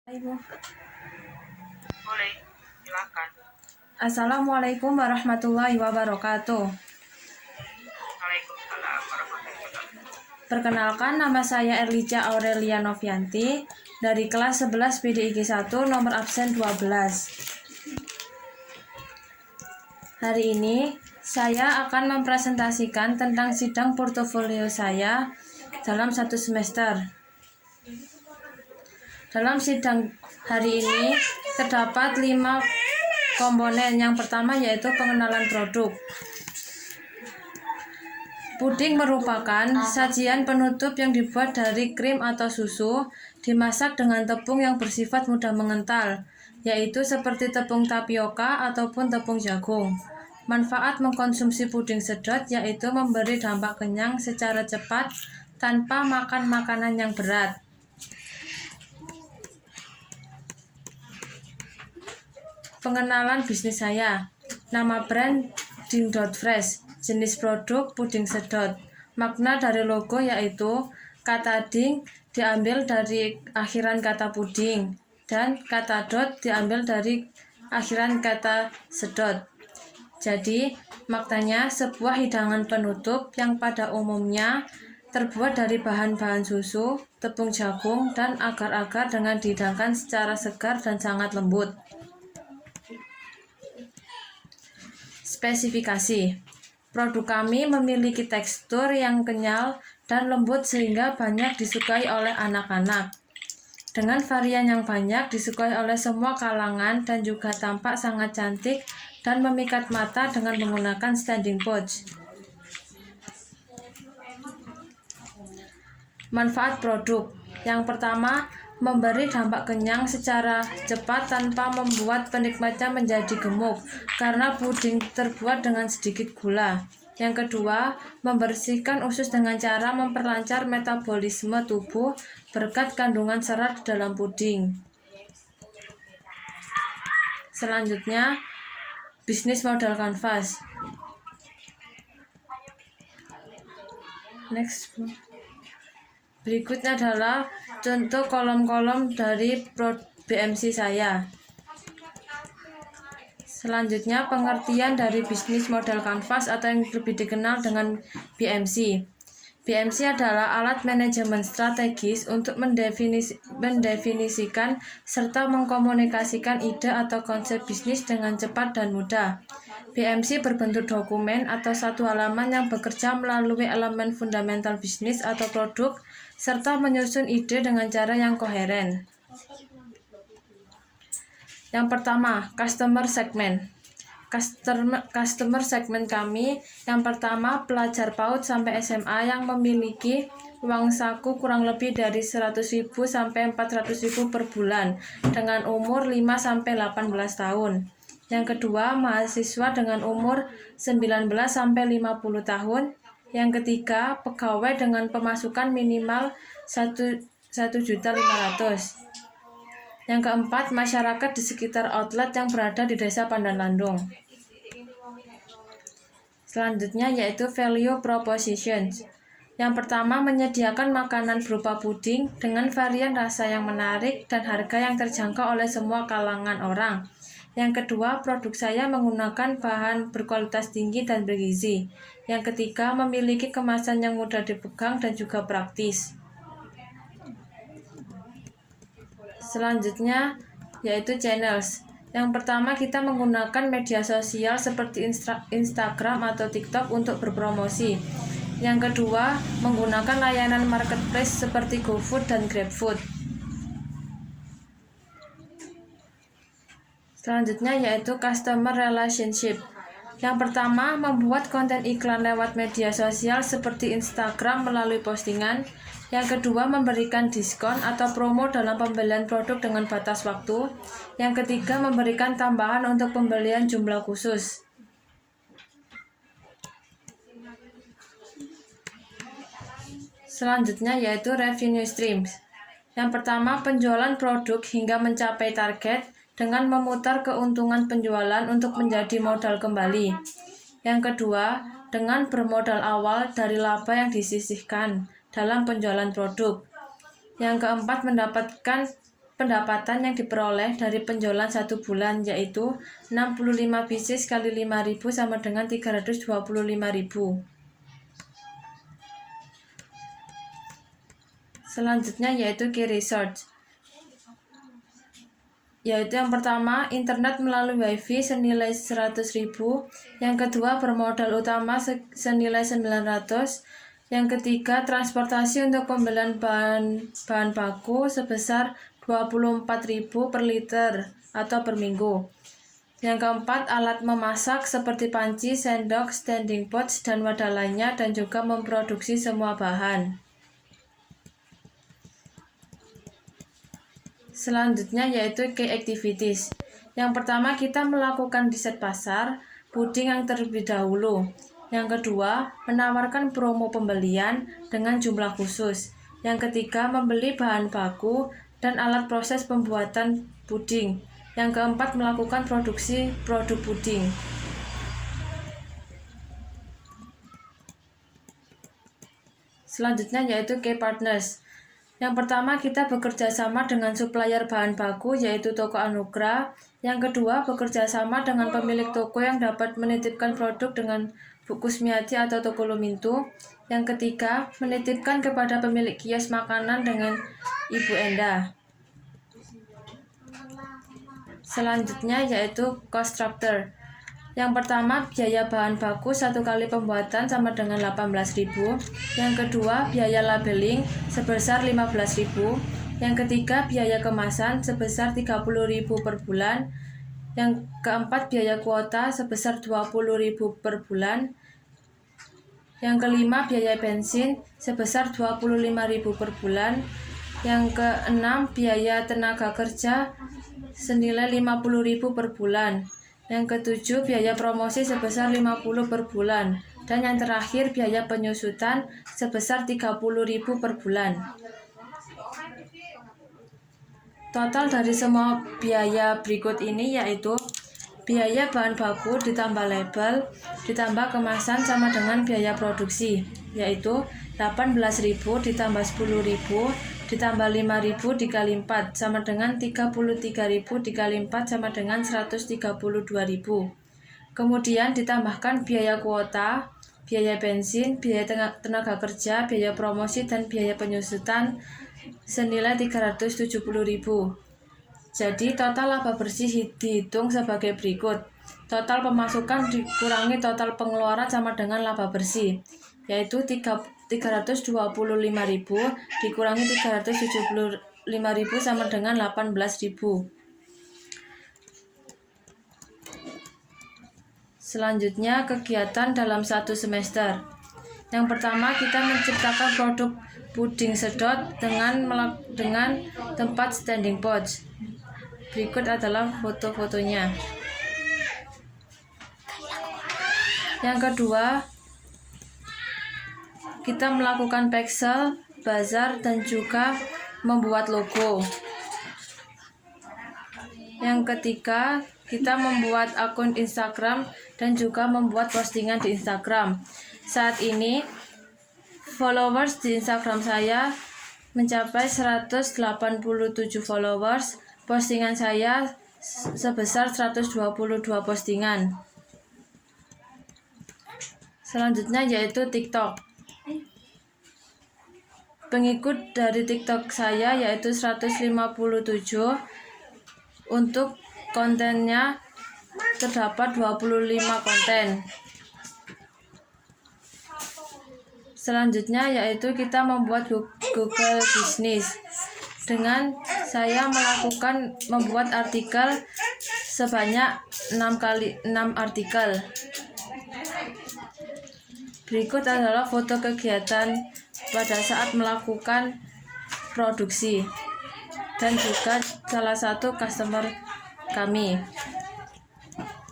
Ibu. Boleh, silakan. Assalamualaikum warahmatullahi wabarakatuh. Waalaikumsalam warahmatullahi wabarakatuh. Perkenalkan, nama saya Erlija Aurelia Novianti dari kelas 11 PDIG 1 nomor absen 12. Hari ini saya akan mempresentasikan tentang sidang portofolio saya dalam satu semester. Dalam sidang hari ini terdapat 5 komponen. Yang pertama yaitu pengenalan produk. Puding merupakan sajian penutup yang dibuat dari krim atau susu, dimasak dengan tepung yang bersifat mudah mengental, yaitu seperti tepung tapioka ataupun tepung jagung. Manfaat mengkonsumsi puding sedot yaitu memberi dampak kenyang secara cepat tanpa makan makanan yang berat. Pengenalan bisnis saya. Nama brand Ding.Fresh. Jenis produk puding sedot. Makna dari logo yaitu kata ding diambil dari akhiran kata puding dan kata dot diambil dari akhiran kata sedot. Jadi, maknanya sebuah hidangan penutup yang pada umumnya terbuat dari bahan-bahan susu, tepung jagung, dan agar-agar dengan dihidangkan secara segar dan sangat lembut. Spesifikasi. Produk kami memiliki tekstur yang kenyal dan lembut sehingga banyak disukai oleh anak-anak. Dengan varian yang banyak disukai oleh semua kalangan dan juga tampak sangat cantik dan memikat mata dengan menggunakan standing pouch. Manfaat produk. Yang pertama, memberi dampak kenyang secara cepat tanpa membuat penikmatnya menjadi gemuk karena puding terbuat dengan sedikit gula. Yang kedua, membersihkan usus dengan cara memperlancar metabolisme tubuh berkat kandungan serat dalam puding. Selanjutnya, bisnis modal kanvas. Next. Berikutnya adalah contoh kolom-kolom dari BMC saya. Selanjutnya, pengertian dari bisnis modal kanvas atau yang lebih dikenal dengan BMC. BMC adalah alat manajemen strategis untuk mendefinisikan serta mengkomunikasikan ide atau konsep bisnis dengan cepat dan mudah. BMC berbentuk dokumen atau satu halaman yang bekerja melalui elemen fundamental bisnis atau produk serta menyusun ide dengan cara yang koheren. Yang pertama, customer segment. Customer segment kami yang pertama pelajar PAUD sampai SMA yang memiliki uang saku kurang lebih dari 100.000 sampai 400.000 per bulan dengan umur 5 sampai 18 tahun. Yang kedua, mahasiswa dengan umur 19 sampai 50 tahun. Yang ketiga, pegawai dengan pemasukan minimal 1.500.000. Yang keempat, masyarakat di sekitar outlet yang berada di Desa Pandan Landung. Selanjutnya yaitu value propositions. Yang pertama, menyediakan makanan berupa puding dengan varian rasa yang menarik dan harga yang terjangkau oleh semua kalangan orang. Yang kedua, produk saya menggunakan bahan berkualitas tinggi dan bergizi. Yang ketiga, memiliki kemasan yang mudah dipegang dan juga praktis. Selanjutnya yaitu channels. Yang pertama, kita menggunakan media sosial seperti Instagram atau TikTok untuk berpromosi. Yang kedua, menggunakan layanan marketplace seperti GoFood dan GrabFood. Selanjutnya yaitu customer relationship. Yang pertama, membuat konten iklan lewat media sosial seperti Instagram melalui postingan. Yang kedua, memberikan diskon atau promo dalam pembelian produk dengan batas waktu. Yang ketiga, memberikan tambahan untuk pembelian jumlah khusus. Selanjutnya yaitu revenue streams. Yang pertama, penjualan produk hingga mencapai target dengan memutar keuntungan penjualan untuk menjadi modal kembali. Yang kedua, dengan bermodal awal dari laba yang disisihkan dalam penjualan produk. Yang keempat, mendapatkan pendapatan yang diperoleh dari penjualan 1 bulan yaitu 65 biji kali 5.000 sama dengan 325.000. Selanjutnya yaitu key research. Yaitu yang pertama, internet melalui wifi senilai 100.000, yang kedua bermodal utama senilai 900, yang ketiga transportasi untuk pembelian bahan baku sebesar 24.000 per liter atau per minggu. Yang keempat, alat memasak seperti panci, sendok, standing pots, dan wadah lainnya, dan juga memproduksi semua bahan. Selanjutnya yaitu key activities. Yang pertama, kita melakukan riset pasar puding yang terlebih dahulu. Yang kedua, menawarkan promo pembelian dengan jumlah khusus. Yang ketiga, membeli bahan baku dan alat proses pembuatan puding. Yang keempat, melakukan produksi produk puding. Selanjutnya yaitu key partners. Yang pertama, kita bekerja sama dengan supplier bahan baku yaitu toko Anugrah. Yang kedua, bekerja sama dengan pemilik toko yang dapat menitipkan produk dengan Bu Kusmiati atau toko Lumintu. Yang ketiga, menitipkan kepada pemilik kios makanan dengan Ibu Enda. Selanjutnya yaitu cost structure. Yang pertama, biaya bahan baku 1 kali pembuatan sama dengan 18.000. Yang kedua, biaya labeling sebesar 15.000. Yang ketiga, biaya kemasan sebesar 30.000 per bulan. Yang keempat, biaya kuota sebesar 20.000 per bulan. Yang kelima, biaya bensin sebesar 25.000 per bulan. Yang keenam, biaya tenaga kerja senilai 50.000 per bulan. Yang ketujuh, biaya promosi sebesar 50 per bulan. Dan yang terakhir, biaya penyusutan sebesar 30.000 per bulan. Total dari semua biaya berikut ini yaitu biaya bahan baku ditambah label ditambah kemasan sama dengan biaya produksi, yaitu 18.000 ditambah 10.000 ditambah 5.000 dikali 4 sama dengan 33.000 dikali 4 sama dengan 132.000. Kemudian ditambahkan biaya kuota, biaya bensin, biaya tenaga kerja, biaya promosi, dan biaya penyusutan senilai 370.000. Jadi total laba bersih dihitung sebagai berikut. Total pemasukan dikurangi total pengeluaran sama dengan laba bersih, yaitu 325.000 dikurangi 375.000 sama dengan 18.000. Selanjutnya, kegiatan dalam 1 semester. Yang pertama, kita menciptakan produk puding sedot dengan tempat standing pots. Berikut adalah foto-fotonya. Yang kedua, kita melakukan pixel, bazar, dan juga membuat logo. Yang ketiga, kita membuat akun Instagram dan juga membuat postingan di Instagram. Saat ini, followers di Instagram saya mencapai 187 followers. Postingan saya sebesar 122 postingan. Selanjutnya yaitu TikTok. Pengikut dari TikTok saya yaitu 157. Untuk kontennya terdapat 25 konten. Selanjutnya yaitu kita membuat Google Business. Dengan saya membuat artikel sebanyak 6 artikel. Berikut adalah foto kegiatan pada saat melakukan produksi dan juga salah satu customer kami.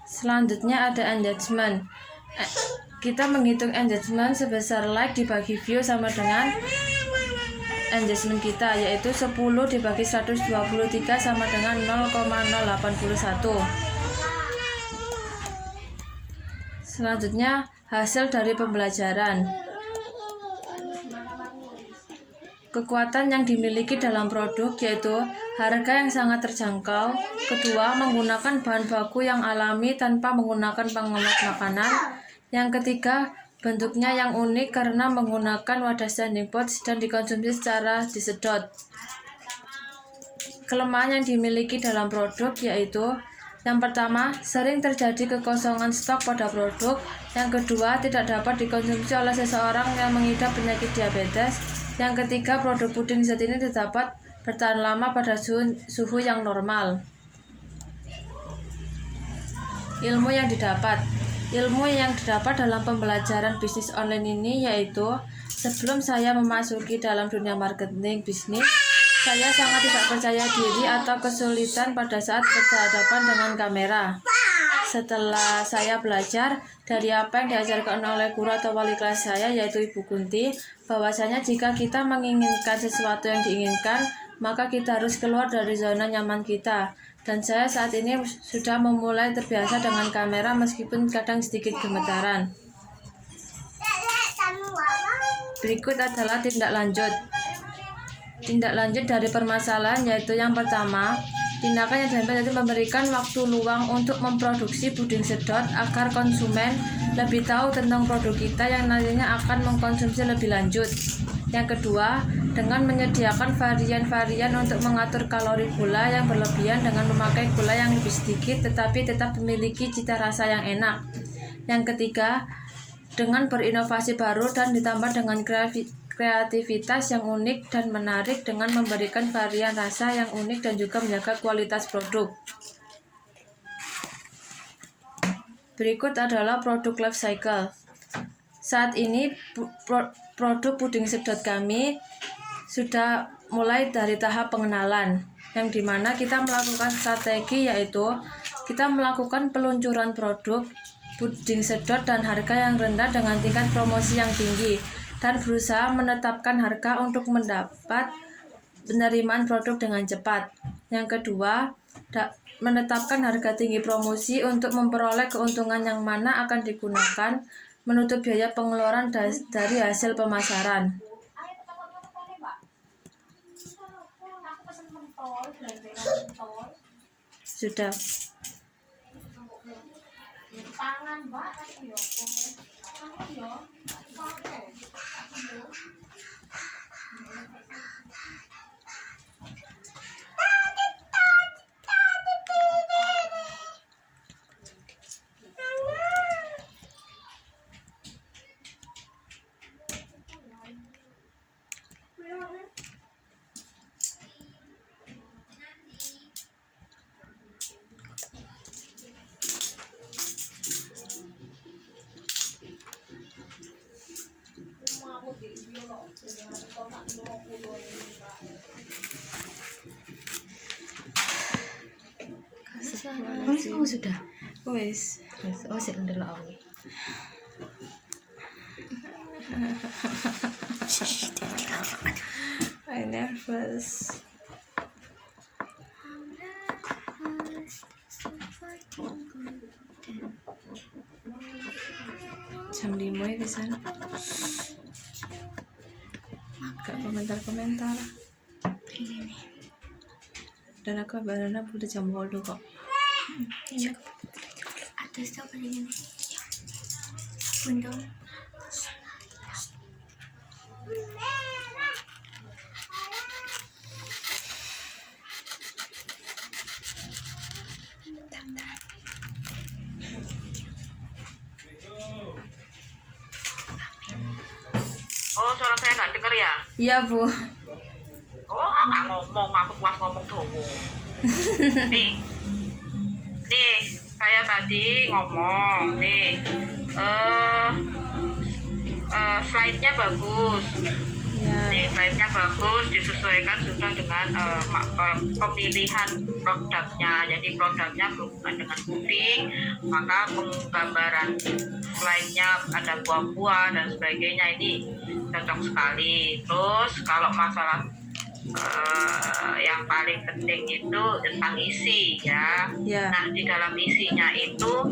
Selanjutnya ada engagement. Kita menghitung engagement sebesar like dibagi view sama dengan engagement kita, yaitu 10 dibagi 123 sama dengan 0,081. Selanjutnya, hasil dari pembelajaran. Kekuatan yang dimiliki dalam produk yaitu harga yang sangat terjangkau. Kedua, menggunakan bahan baku yang alami tanpa menggunakan pengawet makanan. Yang ketiga, bentuknya yang unik karena menggunakan wadah standing pot dan dikonsumsi secara disedot. Kelemahan yang dimiliki dalam produk yaitu yang pertama, sering terjadi kekosongan stok pada produk. Yang kedua, tidak dapat dikonsumsi oleh seseorang yang mengidap penyakit diabetes. Yang ketiga, produk puding set ini tidak dapat bertahan lama pada suhu yang normal. Ilmu yang didapat dalam pembelajaran bisnis online ini yaitu, sebelum saya memasuki dalam dunia marketing bisnis, saya sangat tidak percaya diri atau kesulitan pada saat berhadapan dengan kamera. Setelah saya belajar dari apa yang diajarkan oleh guru atau wali kelas saya, yaitu Ibu Kunti, bahwasanya jika kita menginginkan sesuatu yang diinginkan, maka kita harus keluar dari zona nyaman kita. Dan saya saat ini sudah memulai terbiasa dengan kamera meskipun kadang sedikit gemetaran. Berikut adalah tindak lanjut. Tindak lanjut dari permasalahan yaitu yang pertama, tindakan yang diambil yaitu memberikan waktu luang untuk memproduksi puding sedot agar konsumen lebih tahu tentang produk kita yang nantinya akan mengkonsumsi lebih lanjut. Yang kedua, dengan menyediakan varian-varian untuk mengatur kalori gula yang berlebihan dengan memakai gula yang lebih sedikit tetapi tetap memiliki cita rasa yang enak. Yang ketiga, dengan berinovasi baru dan ditambah dengan kreativitas yang unik dan menarik dengan memberikan varian rasa yang unik dan juga menjaga kualitas produk. Berikut adalah produk life cycle. Saat ini produk puding sedot kami sudah mulai dari tahap pengenalan, yang dimana kita melakukan strategi yaitu kita melakukan peluncuran produk puding sedot dan harga yang rendah dengan tingkat promosi yang tinggi, dan berusaha menetapkan harga untuk mendapat penerimaan produk dengan cepat. Yang kedua, menetapkan harga tinggi promosi untuk memperoleh keuntungan yang mana akan digunakan menutup biaya pengeluaran dari hasil pemasaran. Sudah. Oh, sudah. Wes. Oh, sik ndelok aku. I nervous. Jam 5 ya bisa. Gak komentar-komentar. Dan aku badannya udah jam 8 kok. Ada siapa ini? Bunda. Oh, suara saya nggak dengar ya? Iya, Bu. Oh, nggak ngomong, aku puas ngomong doang. Nih, saya tadi ngomong nih, slide-nya bagus. Ya. Nih, slide-nya bagus, disesuaikan juga dengan pemilihan produknya. Jadi produknya berhubungan dengan puding, maka penggambaran slide-nya ada buah-buah dan sebagainya, ini cocok sekali. Terus kalau masalah yang paling penting itu tentang isi ya. Ya. Nah, di dalam isinya itu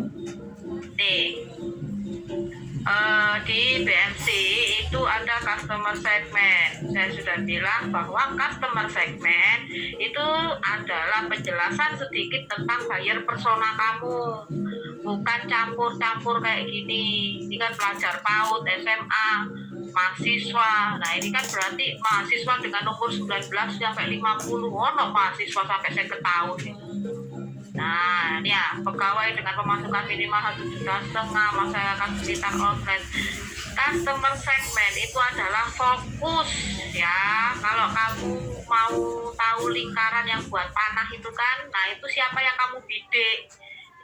nih di BMC itu ada customer segment. Saya sudah bilang bahwa customer segment itu adalah penjelasan sedikit tentang buyer persona kamu, bukan campur-campur kayak gini. Ini kan pelajar PAUD, SMA, mahasiswa. Nah ini kan berarti mahasiswa dengan umur 19 sampai 50. No mahasiswa sampai 1 tahun gitu. Nah, ini ya, pegawai dengan pemasukan minimal 1,5 juta, masyarakat sekitar offline. Customer segment itu adalah fokus ya. Kalau kamu mau tahu lingkaran yang buat panah itu kan, nah itu siapa yang kamu bidik.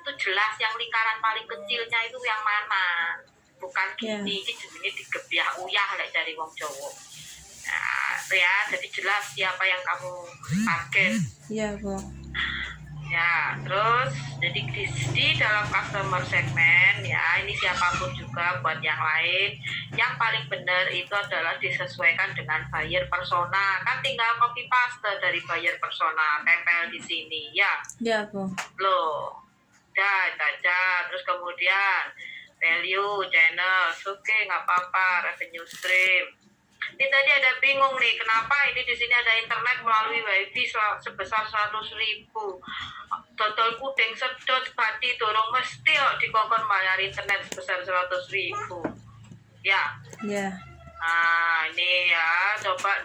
Itu jelas yang lingkaran paling kecilnya itu yang mana. Bukan gini, ini jenisnya digebiah uyah lek dari wong Jawa. Nah, itu ya, jadi jelas siapa yang kamu target. Iya, Bu. Ya, terus jadi di dalam customer segment ya, ini siapapun juga buat yang lain, yang paling benar itu adalah disesuaikan dengan buyer persona. Kan tinggal copy paste dari buyer persona, tempel di sini ya. Ya, Bu. Loh, udah itu aja. Terus kemudian value, channel, oke nggak apa-apa, revenue stream. Ini tadi ada bingung nih, kenapa ini di sini ada internet melalui wifi sebesar 100.000. Total kuting sedot bati dorong mesti kok dikongkon bayar internet sebesar 100.000. Ya. Ya. Nah ini ya, coba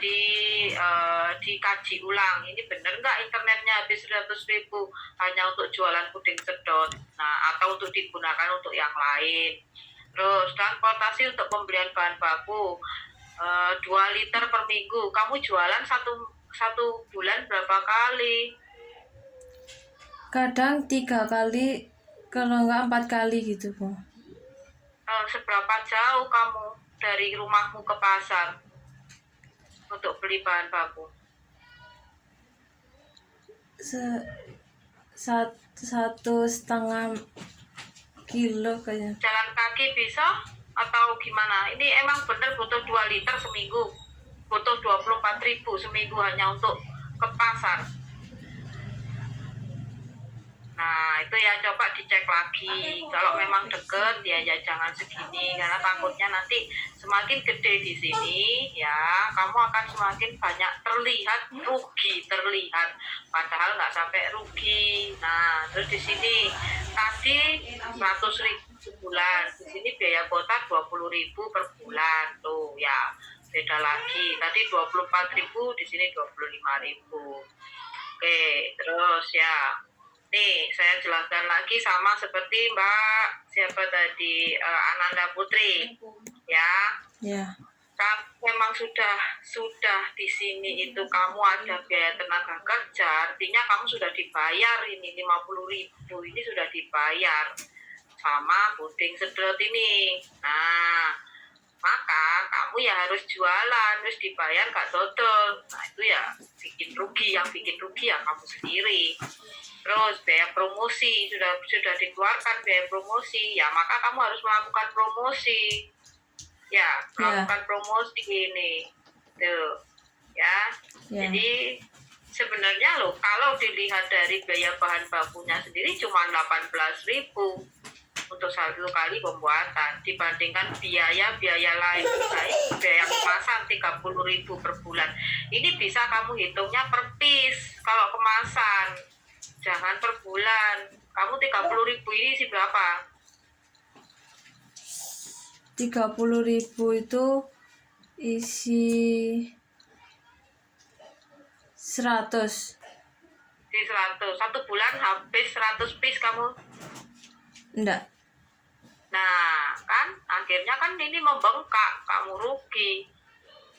dikaji ulang. Ini bener nggak internetnya habis 100.000 hanya untuk jualan puding sedot, nah atau untuk digunakan untuk yang lain. Terus transportasi untuk pembelian bahan baku 2 liter per minggu. Kamu jualan satu bulan berapa kali? Kadang 3 kali, kalau enggak 4 kali gitu, Bu. Seberapa jauh kamu dari rumahmu ke pasar untuk beli bahan baku? 1,5 kilo kayaknya. Jalan kaki bisa atau gimana? Ini emang bener butuh 2 liter seminggu, butuh 24.000 seminggu hanya untuk ke pasar. Nah itu ya, coba dicek lagi. Kalau memang deket ya jangan segini, karena takutnya nanti semakin gede di sini ya kamu akan semakin banyak terlihat padahal nggak sampai rugi. Nah terus di sini tadi 100.000 sebulan, di sini biaya kota 20.000 per bulan tuh ya, beda lagi. Tadi 24.000, di sini 25.000. Oke, terus ya. Nih, saya jelaskan lagi sama seperti Mbak siapa tadi, Ananda Putri, ya. Ya. Kan memang sudah di sini itu kamu ada biaya tenaga kerja, artinya kamu sudah dibayar ini 50.000, ini sudah dibayar sama puding sedot ini. Nah, maka kamu ya harus jualan, terus dibayar gak dodol. Nah itu ya bikin rugi, yang bikin rugi ya kamu sendiri. Terus biaya promosi sudah dikeluarkan biaya promosi ya, maka kamu harus melakukan promosi ya, melakukan promosi ini tuh ya. Jadi sebenarnya loh, kalau dilihat dari biaya bahan bakunya sendiri cuma 18.000 untuk 1 kali pembuatan, dibandingkan biaya lain, biaya kemasan 30.000 per bulan. Ini bisa kamu hitungnya per piece kalau kemasan, jangan per bulan. Kamu 30.000 ini isi berapa? 30.000 itu isi 100. Di 100. 1 bulan habis 100 piece kamu? Enggak. Nah, kan akhirnya kan ini membengkak, kamu rugi.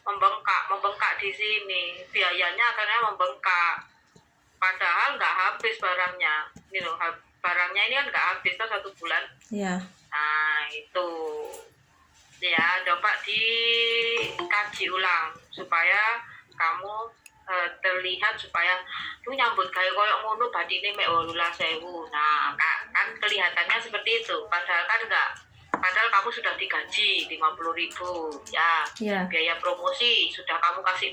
Membengkak di sini. Biayanya akhirnya membengkak. Padahal nggak habis barangnya. Ini loh, barangnya ini kan nggak habis tuh 1 bulan. Ya. Nah, itu. Ya, coba dikaji ulang supaya kamu terlihat, supaya lu nyambut gawe koyo ngono badine mek 18.000. Nah, kan kelihatannya seperti itu, padahal kan enggak. Padahal kamu sudah digaji 50.000 ya. Ya. Biaya promosi sudah kamu kasih